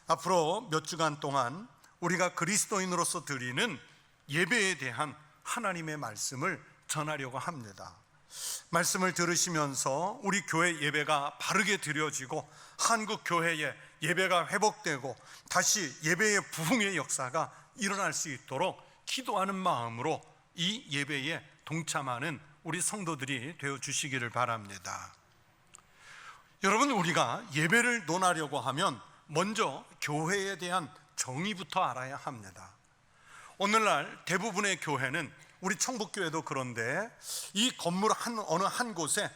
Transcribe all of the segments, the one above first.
앞으로 몇 주간 동안 우리가 그리스도인으로서 드리는 예배에 대한 하나님의 말씀을 전하려고 합니다. 말씀을 들으시면서 우리 교회 예배가 바르게 드려지고 한국 교회의 예배가 회복되고 다시 예배의 부흥의 역사가 일어날 수 있도록 기도하는 마음으로 이 예배에 동참하는 우리 성도들이 되어 주시기를 바랍니다. 여러분, 우리가 예배를 논하려고 하면 먼저 교회에 대한 정의부터 알아야 합니다. 오늘날 대부분의 교회는, 우리 청북교회도 그런데, 이 건물 어느 한 곳에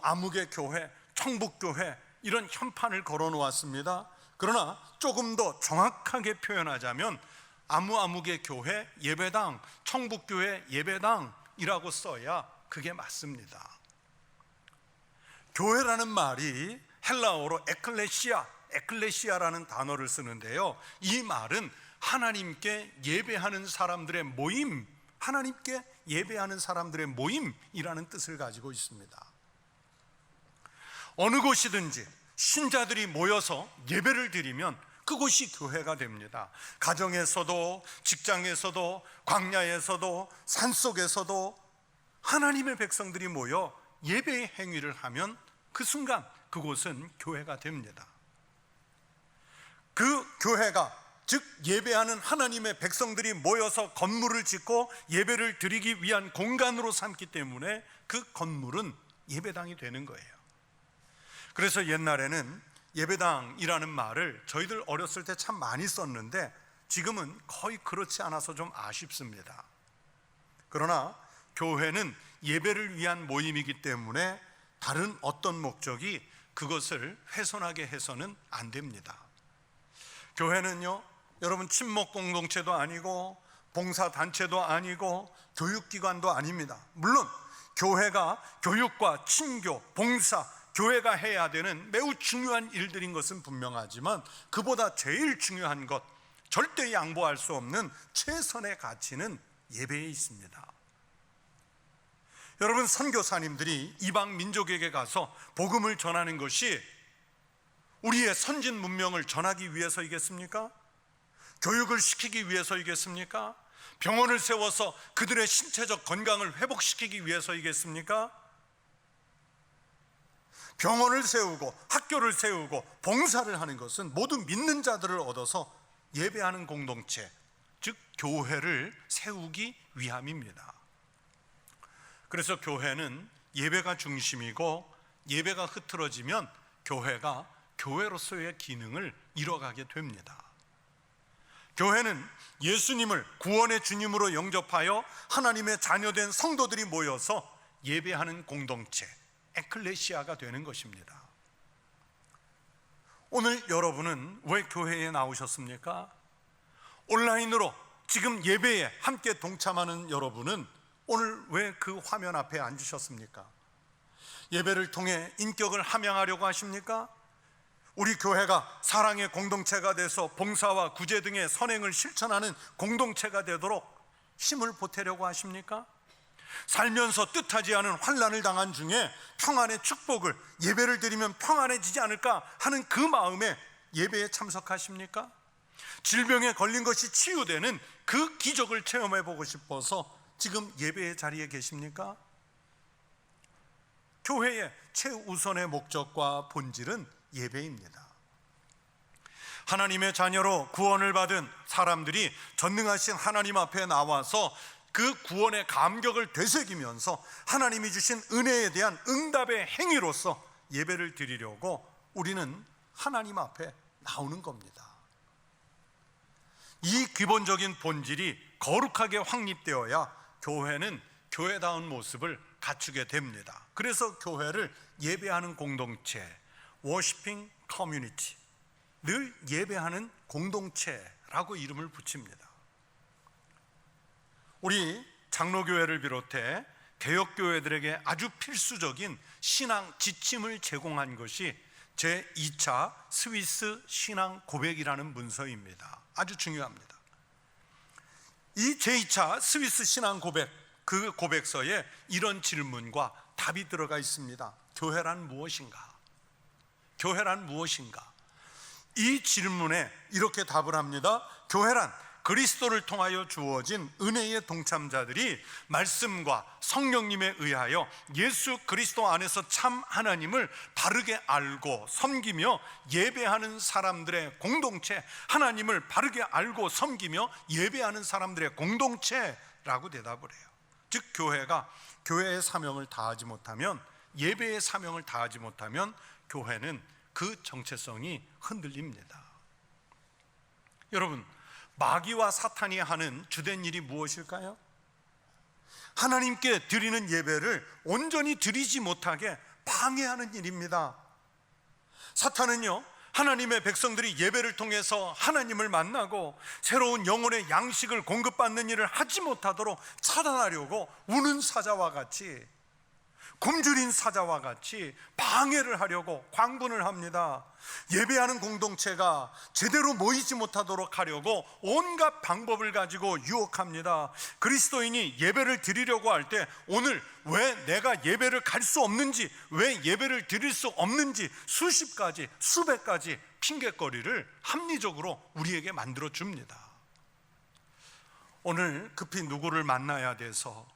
아무개 교회, 청북교회 이런 현판을 걸어 놓았습니다. 그러나 조금 더 정확하게 표현하자면 아무개 교회 예배당, 청북교회 예배당이라고 써야 그게 맞습니다. 교회라는 말이 헬라어로 에클레시아라는 단어를 쓰는데요, 이 말은 하나님께 예배하는 사람들의 모임, 하나님께 예배하는 사람들의 모임이라는 뜻을 가지고 있습니다. 어느 곳이든지 신자들이 모여서 예배를 드리면 그곳이 교회가 됩니다. 가정에서도, 직장에서도, 광야에서도, 산속에서도 하나님의 백성들이 모여 예배의 행위를 하면 그 순간 그곳은 교회가 됩니다. 그 교회가, 즉 예배하는 하나님의 백성들이 모여서 건물을 짓고 예배를 드리기 위한 공간으로 삼기 때문에 그 건물은 예배당이 되는 거예요. 그래서 옛날에는 예배당이라는 말을 저희들 어렸을 때 참 많이 썼는데 지금은 거의 그렇지 않아서 좀 아쉽습니다. 그러나 교회는 예배를 위한 모임이기 때문에 다른 어떤 목적이 그것을 훼손하게 해서는 안 됩니다. 교회는요, 여러분, 친목 공동체도 아니고 봉사단체도 아니고 교육기관도 아닙니다. 물론 교회가 교육과 친교, 봉사, 교회가 해야 되는 매우 중요한 일들인 것은 분명하지만 그보다 제일 중요한 것, 절대 양보할 수 없는 최선의 가치는 예배에 있습니다. 여러분, 선교사님들이 이방 민족에게 가서 복음을 전하는 것이 우리의 선진 문명을 전하기 위해서이겠습니까? 교육을 시키기 위해서이겠습니까? 병원을 세워서 그들의 신체적 건강을 회복시키기 위해서이겠습니까? 병원을 세우고 학교를 세우고 봉사를 하는 것은 모두 믿는 자들을 얻어서 예배하는 공동체, 즉 교회를 세우기 위함입니다. 그래서 교회는 예배가 중심이고, 예배가 흐트러지면 교회가 교회로서의 기능을 잃어가게 됩니다. 교회는 예수님을 구원의 주님으로 영접하여 하나님의 자녀된 성도들이 모여서 예배하는 공동체, 에클레시아가 되는 것입니다. 오늘 여러분은 왜 교회에 나오셨습니까? 온라인으로 지금 예배에 함께 동참하는 여러분은 오늘 왜 그 화면 앞에 앉으셨습니까? 예배를 통해 인격을 함양하려고 하십니까? 우리 교회가 사랑의 공동체가 돼서 봉사와 구제 등의 선행을 실천하는 공동체가 되도록 힘을 보태려고 하십니까? 살면서 뜻하지 않은 환난을 당한 중에 평안의 축복을, 예배를 드리면 평안해지지 않을까 하는 그 마음에 예배에 참석하십니까? 질병에 걸린 것이 치유되는 그 기적을 체험해 보고 싶어서 지금 예배의 자리에 계십니까? 교회의 최우선의 목적과 본질은 예배입니다. 하나님의 자녀로 구원을 받은 사람들이 전능하신 하나님 앞에 나와서 그 구원의 감격을 되새기면서 하나님이 주신 은혜에 대한 응답의 행위로서 예배를 드리려고 우리는 하나님 앞에 나오는 겁니다. 이 기본적인 본질이 거룩하게 확립되어야 교회는 교회다운 모습을 갖추게 됩니다. 그래서 교회를 예배하는 공동체, 워시핑 커뮤니티, 늘 예배하는 공동체라고 이름을 붙입니다. 우리 장로교회를 비롯해 개혁교회들에게 아주 필수적인 신앙 지침을 제공한 것이 제2차 스위스 신앙 고백이라는 문서입니다. 아주 중요합니다. 이 제2차 스위스 신앙 고백, 그 고백서에 이런 질문과 답이 들어가 있습니다. 교회란 무엇인가? 교회란 무엇인가? 이 질문에 이렇게 답을 합니다. 교회란 그리스도를 통하여 주어진 은혜의 동참자들이 말씀과 성령님에 의하여 예수 그리스도 안에서 참 하나님을 바르게 알고 섬기며 예배하는 사람들의 공동체, 하나님을 바르게 알고 섬기며 예배하는 사람들의 공동체라고 대답을 해요. 즉 교회가 교회의 사명을 다하지 못하면, 예배의 사명을 다하지 못하면 교회는 그 정체성이 흔들립니다. 여러분, 마귀와 사탄이 하는 주된 일이 무엇일까요? 하나님께 드리는 예배를 온전히 드리지 못하게 방해하는 일입니다. 사탄은요, 하나님의 백성들이 예배를 통해서 하나님을 만나고 새로운 영혼의 양식을 공급받는 일을 하지 못하도록 차단하려고 우는 사자와 같이, 굶주린 사자와 같이 방해를 하려고 광분을 합니다. 예배하는 공동체가 제대로 모이지 못하도록 하려고 온갖 방법을 가지고 유혹합니다. 그리스도인이 예배를 드리려고 할 때 오늘 왜 내가 예배를 갈 수 없는지, 왜 예배를 드릴 수 없는지 수십 가지, 수백 가지 핑계거리를 합리적으로 우리에게 만들어 줍니다. 오늘 급히 누구를 만나야 돼서,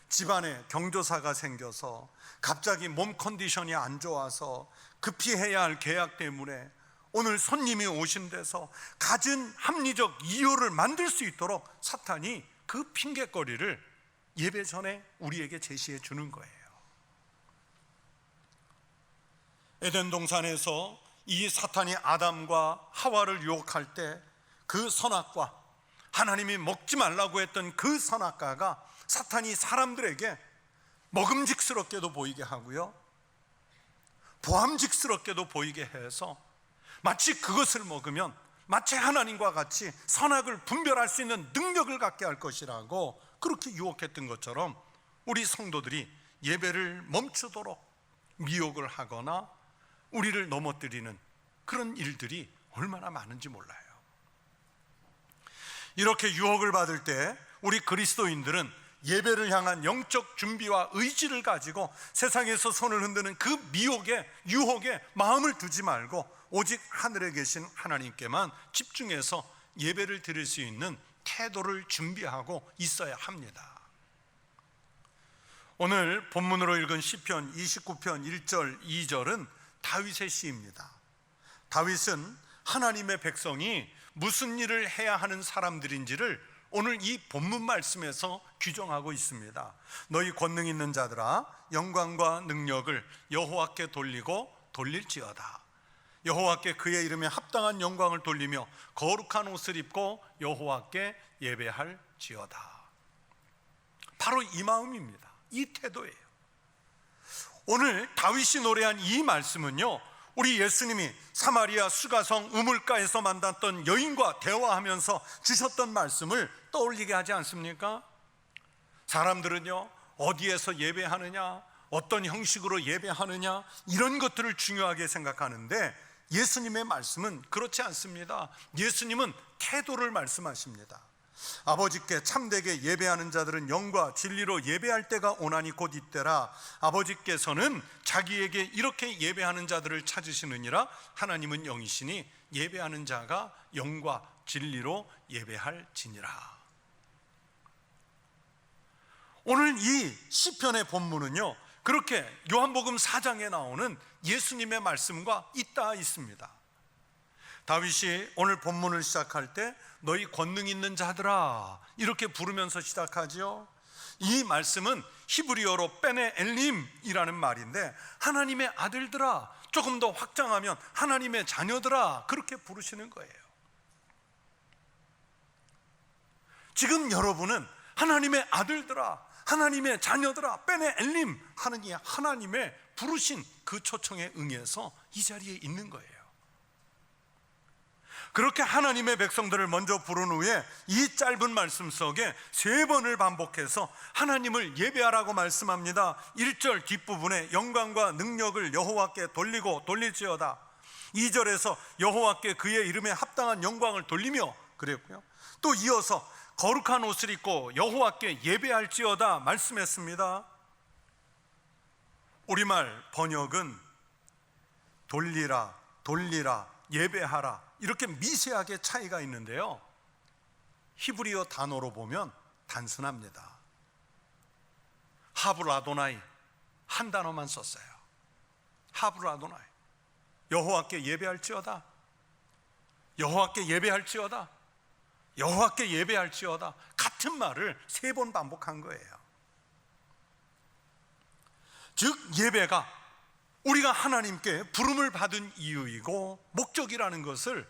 집안에 경조사가 생겨서, 갑자기 몸 컨디션이 안 좋아서, 급히 해야 할 계약 때문에, 오늘 손님이 오신대서 갖은 합리적 이유를 만들 수 있도록 사탄이 그 핑계거리를 예배 전에 우리에게 제시해 주는 거예요. 에덴 동산에서 이 사탄이 아담과 하와를 유혹할 때 그 선악과, 하나님이 먹지 말라고 했던 그 선악과가 사탄이 사람들에게 먹음직스럽게도 보이게 하고요, 보암직스럽게도 보이게 해서 마치 그것을 먹으면 마치 하나님과 같이 선악을 분별할 수 있는 능력을 갖게 할 것이라고 그렇게 유혹했던 것처럼 우리 성도들이 예배를 멈추도록 미혹을 하거나 우리를 넘어뜨리는 그런 일들이 얼마나 많은지 몰라요. 이렇게 유혹을 받을 때 우리 그리스도인들은 예배를 향한 영적 준비와 의지를 가지고 세상에서 손을 흔드는 그 미혹에, 유혹에 마음을 두지 말고 오직 하늘에 계신 하나님께만 집중해서 예배를 드릴 수 있는 태도를 준비하고 있어야 합니다. 오늘 본문으로 읽은 시편 29편 1절 2절은 다윗의 시입니다. 다윗은 하나님의 백성이 무슨 일을 해야 하는 사람들인지를 오늘 이 본문 말씀에서 규정하고 있습니다. 너희 권능 있는 자들아, 영광과 능력을 여호와께 돌리고 돌릴지어다. 여호와께 그의 이름에 합당한 영광을 돌리며 거룩한 옷을 입고 여호와께 예배할지어다. 바로 이 마음입니다. 이 태도예요. 오늘 다윗이 노래한 이 말씀은요, 우리 예수님이 사마리아 수가성 우물가에서 만났던 여인과 대화하면서 주셨던 말씀을 떠올리게 하지 않습니까? 사람들은요, 어디에서 예배하느냐, 어떤 형식으로 예배하느냐, 이런 것들을 중요하게 생각하는데 예수님의 말씀은 그렇지 않습니다. 예수님은 태도를 말씀하십니다. 아버지께 참되게 예배하는 자들은 영과 진리로 예배할 때가 오나니 곧 이때라. 아버지께서는 자기에게 이렇게 예배하는 자들을 찾으시느니라. 하나님은 영이시니 예배하는 자가 영과 진리로 예배할지니라. 오늘 이 시편의 본문은요, 그렇게 요한복음 4장에 나오는 예수님의 말씀과 잇닿아 있습니다. 다윗이 오늘 본문을 시작할 때 너희 권능 있는 자들아 이렇게 부르면서 시작하죠. 이 말씀은 히브리어로 베네 엘림이라는 말인데 하나님의 아들들아, 조금 더 확장하면 하나님의 자녀들아, 그렇게 부르시는 거예요. 지금 여러분은 하나님의 아들들아, 하나님의 자녀들아, 베네 엘림 하는 이 하나님의 부르신 그 초청에 응해서 이 자리에 있는 거예요. 그렇게 하나님의 백성들을 먼저 부른 후에 이 짧은 말씀 속에 3번을 반복해서 하나님을 예배하라고 말씀합니다. 1절 뒷부분에 영광과 능력을 여호와께 돌리고 돌릴지어다. 2절에서 여호와께 그의 이름에 합당한 영광을 돌리며 그랬고요, 또 이어서 거룩한 옷을 입고 여호와께 예배할지어다 말씀했습니다. 우리말 번역은 돌리라, 돌리라, 예배하라 이렇게 미세하게 차이가 있는데요, 히브리어 단어로 보면 단순합니다. 하브라도나이, 한 단어만 썼어요. 하브라도나이, 여호와께 예배할지어다, 여호와께 예배할지어다, 여호와께 예배할지어다, 같은 말을 3번 반복한 거예요. 즉 예배가 우리가 하나님께 부름을 받은 이유이고 목적이라는 것을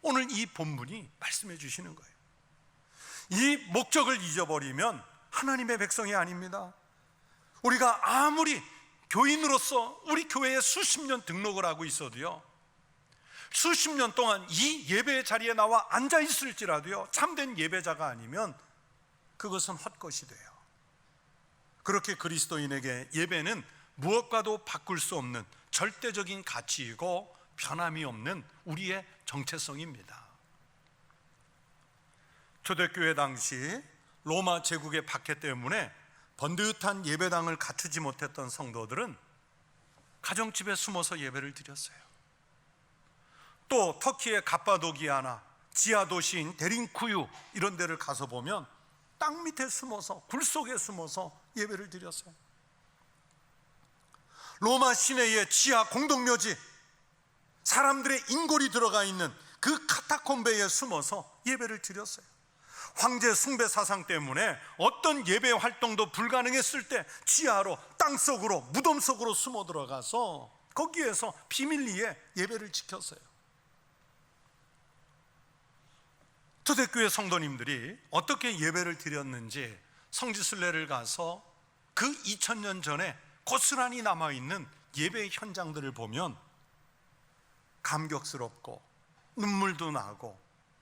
오늘 이 본문이 말씀해 주시는 거예요. 이 목적을 잊어버리면 하나님의 백성이 아닙니다. 우리가 아무리 교인으로서 우리 교회에 수십 년 등록을 하고 있어도요, 수십 년 동안 이 예배의 자리에 나와 앉아 있을지라도요, 참된 예배자가 아니면 그것은 헛것이 돼요. 그렇게 그리스도인에게 예배는 무엇과도 바꿀 수 없는 절대적인 가치이고 변함이 없는 우리의 정체성입니다. 초대교회 당시 로마 제국의 박해 때문에 번듯한 예배당을 갖추지 못했던 성도들은 가정집에 숨어서 예배를 드렸어요. 또 터키의 갑바도기아나 지하 도시인 데린쿠유 이런 데를 가서 보면 땅 밑에 숨어서, 굴 속에 숨어서 예배를 드렸어요. 로마 시내의 지하 공동묘지, 사람들의 인골이 들어가 있는 그 카타콤베에 숨어서 예배를 드렸어요. 황제 숭배 사상 때문에 어떤 예배 활동도 불가능했을 때 지하로, 땅속으로, 무덤 속으로 숨어 들어가서 거기에서 비밀리에 예배를 지켰어요. 초대교회 성도님들이 어떻게 예배를 드렸는지 성지순례를 가서 그 2000년 전에 고스란히 남아있는 예배의 현장들을 보면 감격스럽고 눈물도 나고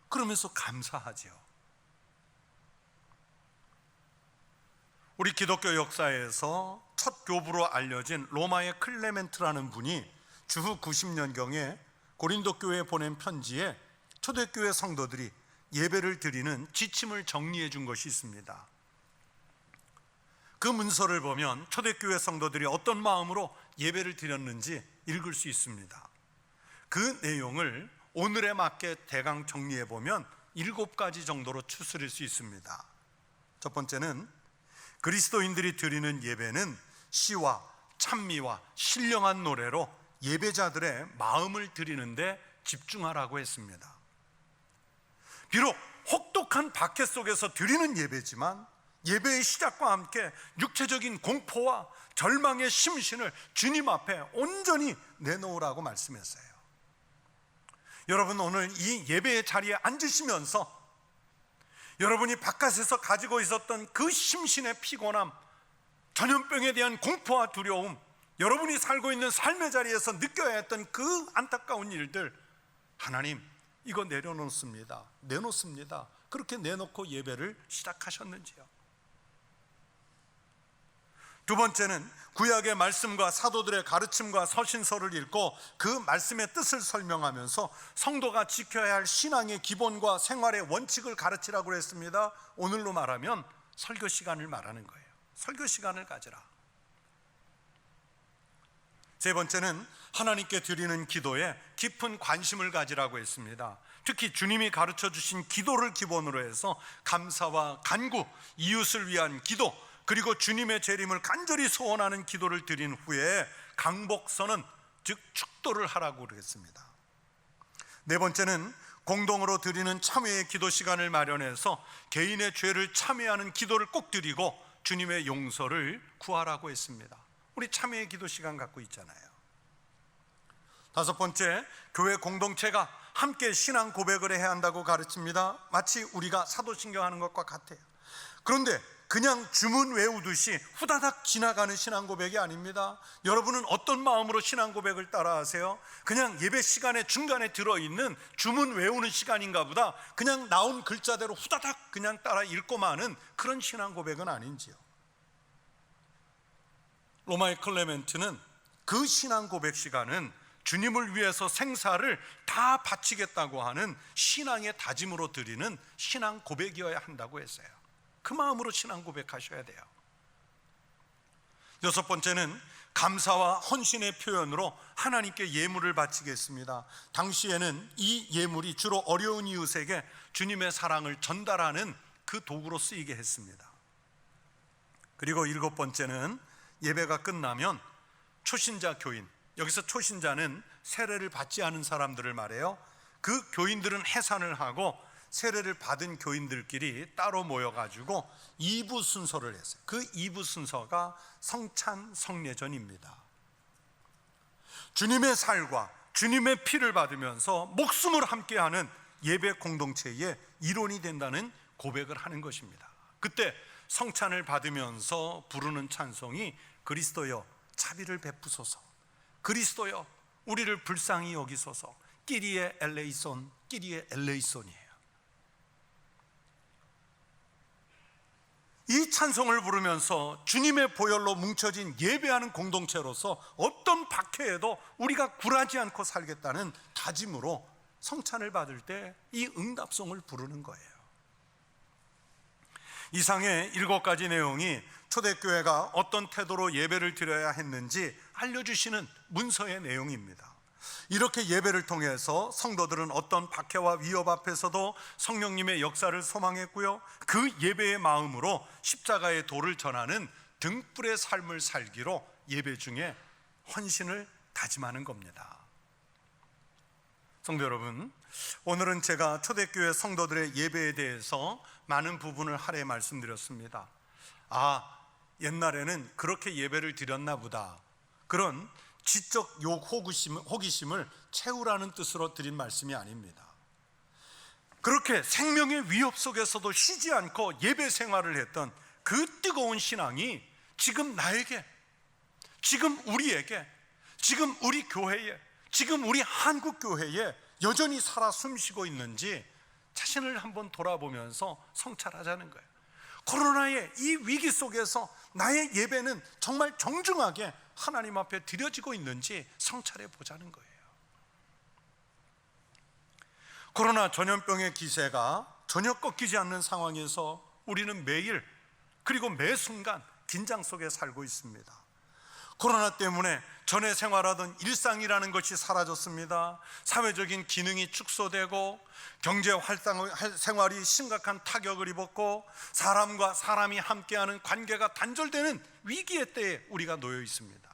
그러면서 감사하죠. 우리 기독교 역사에서 첫 교부로 알려진 로마의 클레멘트라는 분이 주후 90년경에 고린도 교회에 보낸 편지에 초대교회 성도들이 예배를 드리는 지침을 정리해 준 것이 있습니다. 그 문서를 보면 초대교회 성도들이 어떤 마음으로 예배를 드렸는지 읽을 수 있습니다. 그 내용을 오늘에 맞게 대강 정리해 보면 7가지 정도로 추스릴 수 있습니다. 첫 번째는 그리스도인들이 드리는 예배는 시와 찬미와 신령한 노래로 예배자들의 마음을 드리는데 집중하라고 했습니다. 비록 혹독한 박해 속에서 드리는 예배지만 예배의 시작과 함께 육체적인 공포와 절망의 심신을 주님 앞에 온전히 내놓으라고 말씀했어요. 여러분, 오늘 이 예배의 자리에 앉으시면서 여러분이 바깥에서 가지고 있었던 그 심신의 피곤함, 전염병에 대한 공포와 두려움, 여러분이 살고 있는 삶의 자리에서 느껴야 했던 그 안타까운 일들, 하나님 이거 내려놓습니다, 내놓습니다. 그렇게 내놓고 예배를 시작하셨는지요? 두 번째는 구약의 말씀과 사도들의 가르침과 서신서를 읽고 그 말씀의 뜻을 설명하면서 성도가 지켜야 할 신앙의 기본과 생활의 원칙을 가르치라고 했습니다. 오늘로 말하면 설교 시간을 말하는 거예요. 설교 시간을 가지라. 세 번째는 하나님께 드리는 기도에 깊은 관심을 가지라고 했습니다. 특히 주님이 가르쳐 주신 기도를 기본으로 해서 감사와 간구, 이웃을 위한 기도, 그리고 주님의 재림을 간절히 소원하는 기도를 드린 후에 강복선언, 즉 축도를 하라고 그랬습니다. 네 번째는 공동으로 드리는 참회의 기도 시간을 마련해서 개인의 죄를 참회하는 기도를 꼭 드리고 주님의 용서를 구하라고 했습니다. 우리 참회의 기도 시간 갖고 있잖아요. 다섯 번째, 교회 공동체가 함께 신앙 고백을 해야 한다고 가르칩니다. 마치 우리가 사도신경 하는 것과 같아요. 그런데 그냥 주문 외우듯이 후다닥 지나가는 신앙 고백이 아닙니다. 여러분은 어떤 마음으로 신앙 고백을 따라 하세요? 그냥 예배 시간에 중간에 들어있는 주문 외우는 시간인가 보다 그냥 나온 글자대로 후다닥 그냥 따라 읽고 마는 그런 신앙 고백은 아닌지요? 로마의 클레멘트는 그 신앙 고백 시간은 주님을 위해서 생사를 다 바치겠다고 하는 신앙의 다짐으로 드리는 신앙 고백이어야 한다고 했어요. 그 마음으로 신앙 고백하셔야 돼요. 여섯 번째는 감사와 헌신의 표현으로 하나님께 예물을 바치겠습니다. 당시에는 이 예물이 주로 어려운 이웃에게 주님의 사랑을 전달하는 그 도구로 쓰이게 했습니다. 그리고 7번째는 예배가 끝나면 초신자 교인, 여기서 초신자는 세례를 받지 않은 사람들을 말해요. 그 교인들은 해산을 하고 세례를 받은 교인들끼리 따로 모여가지고 2부 순서를 했어요. 그 2부 순서가 성찬 성례전입니다. 주님의 살과 주님의 피를 받으면서 목숨을 함께하는 예배 공동체의 일원이 된다는 고백을 하는 것입니다. 그때 성찬을 받으면서 부르는 찬송이 그리스도여 자비를 베푸소서, 그리스도여 우리를 불쌍히 여기소서, 끼리에 엘레이손, 끼리에 엘레이손이에요. 이 찬송을 부르면서 주님의 보혈로 뭉쳐진 예배하는 공동체로서 어떤 박해에도 우리가 굴하지 않고 살겠다는 다짐으로 성찬을 받을 때 이 응답송을 부르는 거예요. 이상의 7가지 내용이 초대교회가 어떤 태도로 예배를 드려야 했는지 알려주시는 문서의 내용입니다. 이렇게 예배를 통해서 성도들은 어떤 박해와 위협 앞에서도 성령님의 역사를 소망했고요, 그 예배의 마음으로 십자가의 도를 전하는 등불의 삶을 살기로 예배 중에 헌신을 다짐하는 겁니다. 성도 여러분, 오늘은 제가 초대교회 성도들의 예배에 대해서 많은 부분을 하례 말씀드렸습니다. 옛날에는 그렇게 예배를 드렸나 보다, 그런 지적 호기심을 채우라는 뜻으로 드린 말씀이 아닙니다. 그렇게 생명의 위협 속에서도 쉬지 않고 예배 생활을 했던 그 뜨거운 신앙이 지금 나에게, 지금 우리에게, 지금 우리 교회에, 지금 우리 한국 교회에 여전히 살아 숨쉬고 있는지 자신을 한번 돌아보면서 성찰하자는 거예요. 코로나의 이 위기 속에서 나의 예배는 정말 정중하게 하나님 앞에 드려지고 있는지 성찰해 보자는 거예요. 코로나 전염병의 기세가 전혀 꺾이지 않는 상황에서 우리는 매일, 그리고 매 순간 긴장 속에 살고 있습니다. 코로나 때문에 전에 생활하던 일상이라는 것이 사라졌습니다. 사회적인 기능이 축소되고 경제 생활이 심각한 타격을 입었고 사람과 사람이 함께하는 관계가 단절되는 위기의 때에 우리가 놓여 있습니다.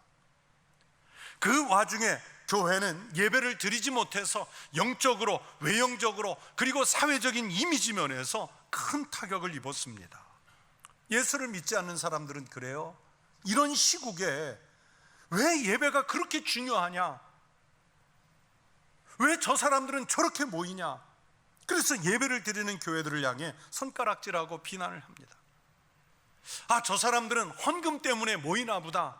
그 와중에 교회는 예배를 드리지 못해서 영적으로, 외형적으로, 그리고 사회적인 이미지 면에서 큰 타격을 입었습니다. 예수를 믿지 않는 사람들은 그래요. 이런 시국에 왜 예배가 그렇게 중요하냐? 왜 저 사람들은 저렇게 모이냐? 그래서 예배를 드리는 교회들을 향해 손가락질하고 비난을 합니다. 저 사람들은 헌금 때문에 모이나 보다,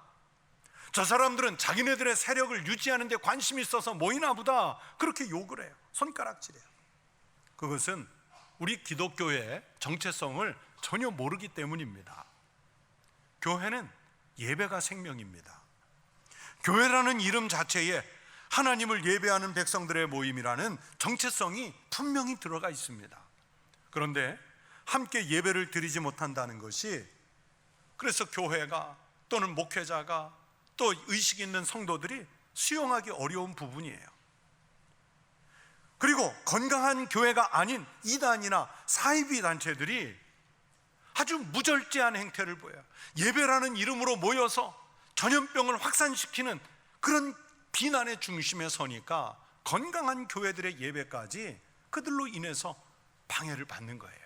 저 사람들은 자기네들의 세력을 유지하는 데 관심이 있어서 모이나 보다, 그렇게 욕을 해요. 손가락질해요. 그것은 우리 기독교의 정체성을 전혀 모르기 때문입니다. 교회는 예배가 생명입니다. 교회라는 이름 자체에 하나님을 예배하는 백성들의 모임이라는 정체성이 분명히 들어가 있습니다. 그런데 함께 예배를 드리지 못한다는 것이, 그래서 교회가 또는 목회자가 또 의식 있는 성도들이 수용하기 어려운 부분이에요. 그리고 건강한 교회가 아닌 이단이나 사이비 단체들이 아주 무절제한 행태를 보여요. 예배라는 이름으로 모여서 전염병을 확산시키는 그런 비난의 중심에 서니까 건강한 교회들의 예배까지 그들로 인해서 방해를 받는 거예요.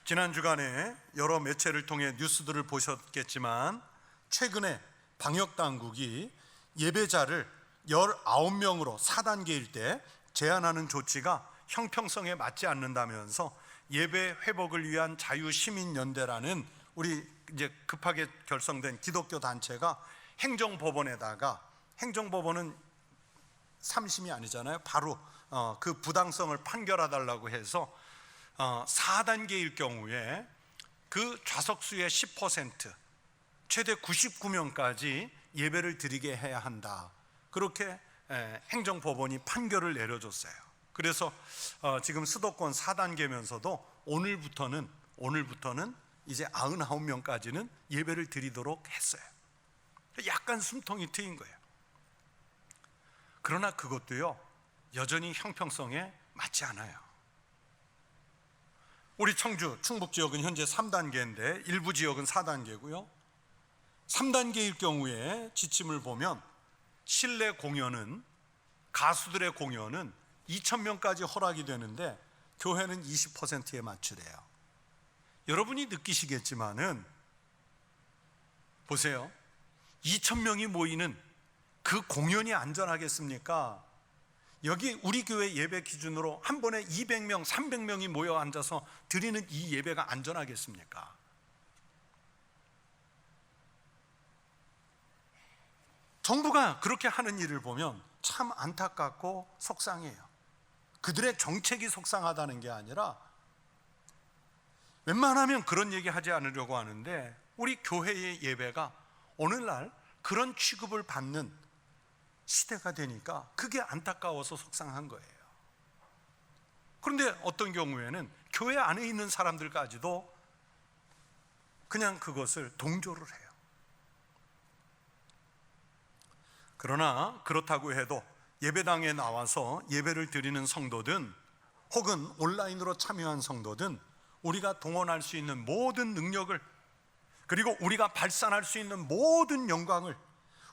지난 주간에 여러 매체를 통해 뉴스들을 보셨겠지만 최근에 방역당국이 예배자를 19명으로 4단계일 때 제한하는 조치가 형평성에 맞지 않는다면서 예배 회복을 위한 자유시민연대라는 우리 이제 급하게 결성된 기독교 단체가 행정법원에다가, 행정법원은 3심이 아니잖아요. 바로 그 부당성을 판결해달라고 해서 4단계일 경우에 그 좌석수의 10%, 최대 99명까지 예배를 드리게 해야 한다, 그렇게 행정법원이 판결을 내려줬어요. 그래서 지금 수도권 4단계면서도 오늘부터는 이제 99명까지는 예배를 드리도록 했어요. 약간 숨통이 트인 거예요. 그러나 그것도요, 여전히 형평성에 맞지 않아요. 우리 청주, 충북 지역은 현재 3단계인데 일부 지역은 4단계고요. 3단계일 경우에 지침을 보면 실내 공연은, 가수들의 공연은 2,000명까지 허락이 되는데 교회는 20%에 맞추래요. 여러분이 느끼시겠지만은 보세요. 2,000명이 모이는 그 공연이 안전하겠습니까? 여기 우리 교회 예배 기준으로 한 번에 200명, 300명이 모여 앉아서 드리는 이 예배가 안전하겠습니까? 정부가 그렇게 하는 일을 보면 참 안타깝고 속상해요. 그들의 정책이 속상하다는 게 아니라 웬만하면 그런 얘기 하지 않으려고 하는데 우리 교회의 예배가 오늘날 그런 취급을 받는 시대가 되니까 그게 안타까워서 속상한 거예요. 그런데 어떤 경우에는 교회 안에 있는 사람들까지도 그냥 그것을 동조를 해요. 그러나 그렇다고 해도 예배당에 나와서 예배를 드리는 성도든 혹은 온라인으로 참여한 성도든 우리가 동원할 수 있는 모든 능력을, 그리고 우리가 발산할 수 있는 모든 영광을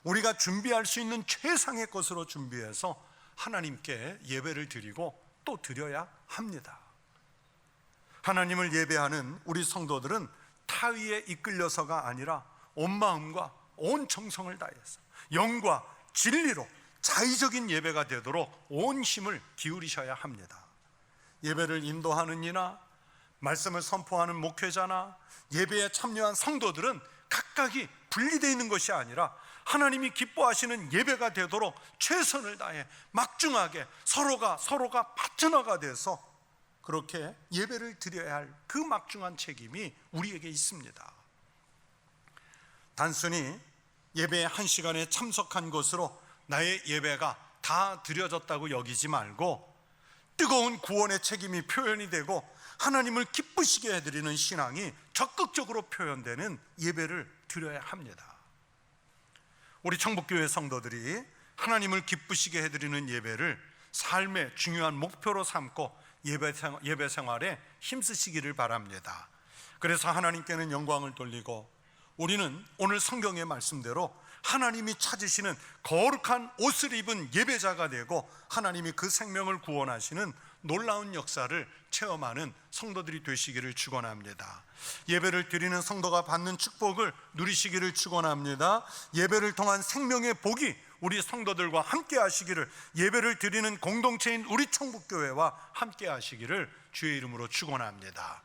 우리가 준비할 수 있는 최상의 것으로 준비해서 하나님께 예배를 드리고 또 드려야 합니다. 하나님을 예배하는 우리 성도들은 타의에 이끌려서가 아니라 온 마음과 온 정성을 다해서 영과 진리로 자의적인 예배가 되도록 온 힘을 기울이셔야 합니다. 예배를 인도하는 이나 말씀을 선포하는 목회자나 예배에 참여한 성도들은 각각이 분리되어 있는 것이 아니라 하나님이 기뻐하시는 예배가 되도록 최선을 다해 막중하게 서로가 파트너가 돼서 그렇게 예배를 드려야 할 그 막중한 책임이 우리에게 있습니다. 단순히 예배의 한 시간에 참석한 것으로 나의 예배가 다 드려졌다고 여기지 말고 뜨거운 구원의 책임이 표현이 되고 하나님을 기쁘시게 해드리는 신앙이 적극적으로 표현되는 예배를 드려야 합니다. 우리 청북교회 성도들이 하나님을 기쁘시게 해드리는 예배를 삶의 중요한 목표로 삼고 예배 생활에 힘쓰시기를 바랍니다. 그래서 하나님께는 영광을 돌리고 우리는 오늘 성경의 말씀대로 하나님이 찾으시는 거룩한 옷을 입은 예배자가 되고 하나님이 그 생명을 구원하시는 놀라운 역사를 체험하는 성도들이 되시기를 축원합니다. 예배를 드리는 성도가 받는 축복을 누리시기를 축원합니다. 예배를 통한 생명의 복이 우리 성도들과 함께 하시기를, 예배를 드리는 공동체인 우리 청북교회와 함께 하시기를 주의 이름으로 축원합니다.